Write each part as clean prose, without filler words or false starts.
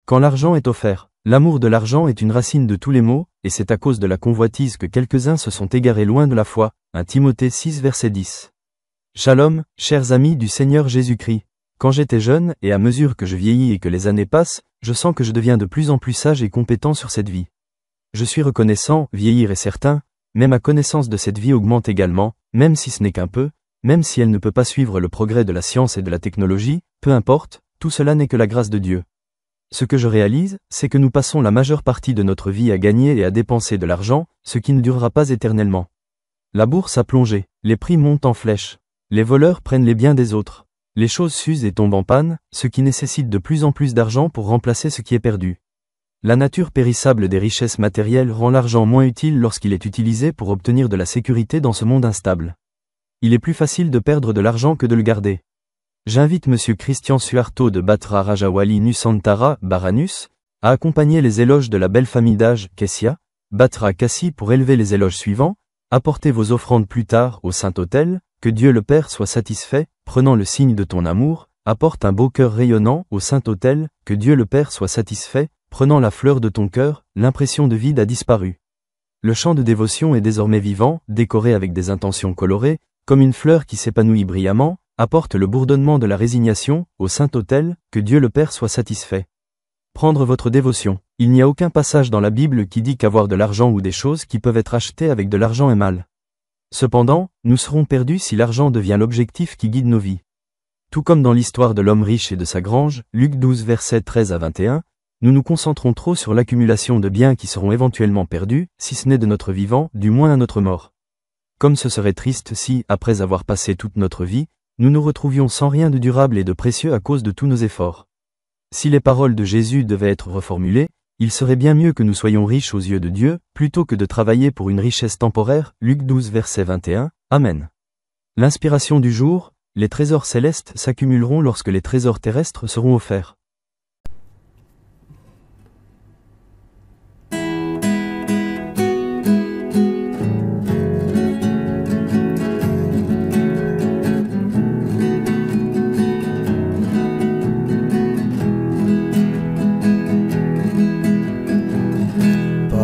Quand l'argent est offert, l'amour de l'argent est une racine de tous les maux, et c'est à cause de la convoitise que quelques-uns se sont égarés loin de la foi. 1 Timothée 6 verset 10. Shalom, chers amis du Seigneur Jésus-Christ. Quand j'étais jeune, et à mesure que je vieillis et que les années passent, je sens que je deviens de plus en plus sage et compétent sur cette vie. Je suis reconnaissant, vieillir est certain, mais ma connaissance de cette vie augmente également, même si ce n'est qu'un peu, même si elle ne peut pas suivre le progrès de la science et de la technologie, peu importe, tout cela n'est que la grâce de Dieu. Ce que je réalise, c'est que nous passons la majeure partie de notre vie à gagner et à dépenser de l'argent, ce qui ne durera pas éternellement. La bourse a plongé, les prix montent en flèche, les voleurs prennent les biens des autres, les choses s'usent et tombent en panne, ce qui nécessite de plus en plus d'argent pour remplacer ce qui est perdu. La nature périssable des richesses matérielles rend l'argent moins utile lorsqu'il est utilisé pour obtenir de la sécurité dans ce monde instable. Il est plus facile de perdre de l'argent que de le garder. J'invite M. Christian Suharto de Batra Rajawali Nusantara, Baranus, à accompagner les éloges de la belle famille d'âge, Kessia, Batra Kassi pour élever les éloges suivants, apportez vos offrandes plus tard au Saint-Autel, que Dieu le Père soit satisfait, prenant le signe de ton amour, apporte un beau cœur rayonnant au Saint-Autel, que Dieu le Père soit satisfait, prenant la fleur de ton cœur, l'impression de vide a disparu. Le chant de dévotion est désormais vivant, décoré avec des intentions colorées, comme une fleur qui s'épanouit brillamment, apporte le bourdonnement de la résignation, au Saint-Autel, que Dieu le Père soit satisfait. Prendre votre dévotion. Il n'y a aucun passage dans la Bible qui dit qu'avoir de l'argent ou des choses qui peuvent être achetées avec de l'argent est mal. Cependant, nous serons perdus si l'argent devient l'objectif qui guide nos vies. Tout comme dans l'histoire de l'homme riche et de sa grange, Luc 12 versets 13 à 21, nous nous concentrons trop sur l'accumulation de biens qui seront éventuellement perdus, si ce n'est de notre vivant, du moins à notre mort. Comme ce serait triste si, après avoir passé toute notre vie, nous nous retrouvions sans rien de durable et de précieux à cause de tous nos efforts. Si les paroles de Jésus devaient être reformulées, il serait bien mieux que nous soyons riches aux yeux de Dieu, plutôt que de travailler pour une richesse temporaire, Luc 12 verset 21, Amen. L'inspiration du jour, les trésors célestes s'accumuleront lorsque les trésors terrestres seront offerts.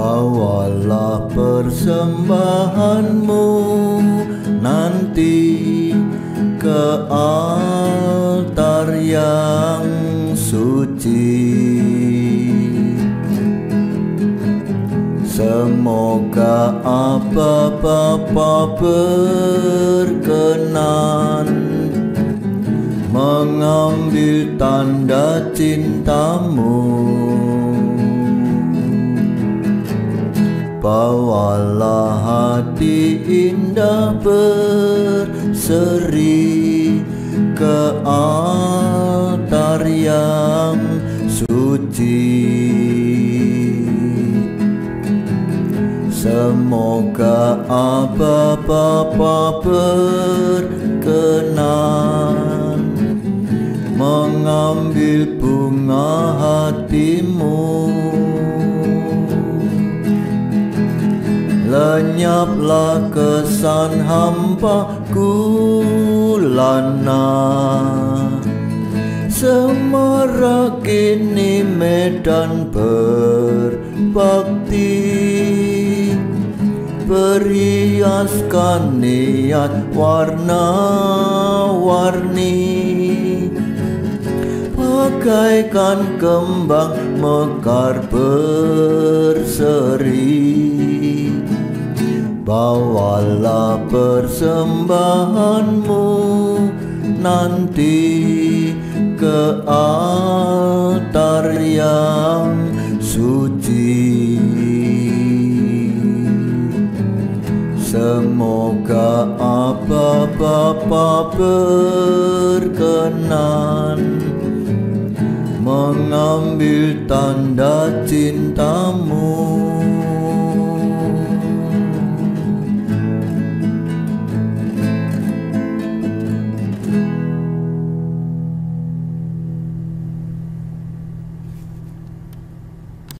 Bawalah persembahanmu nanti ke altar yang suci. Semoga apa-apa berkenan mengambil tanda cintamu. Bawalah hati indah berseri ke altar yang suci. Semoga apa-apa berkenan mengambil bunga hatimu. Lenyaplah kesan hambaku lana, semarak ini medan berbakti, berhiaskan niat warna-warni, bagaikan kembang mekar berseri. Bawalah persembahanmu nanti ke altar yang suci. Semoga apa-apa berkenan mengambil tanda cintamu.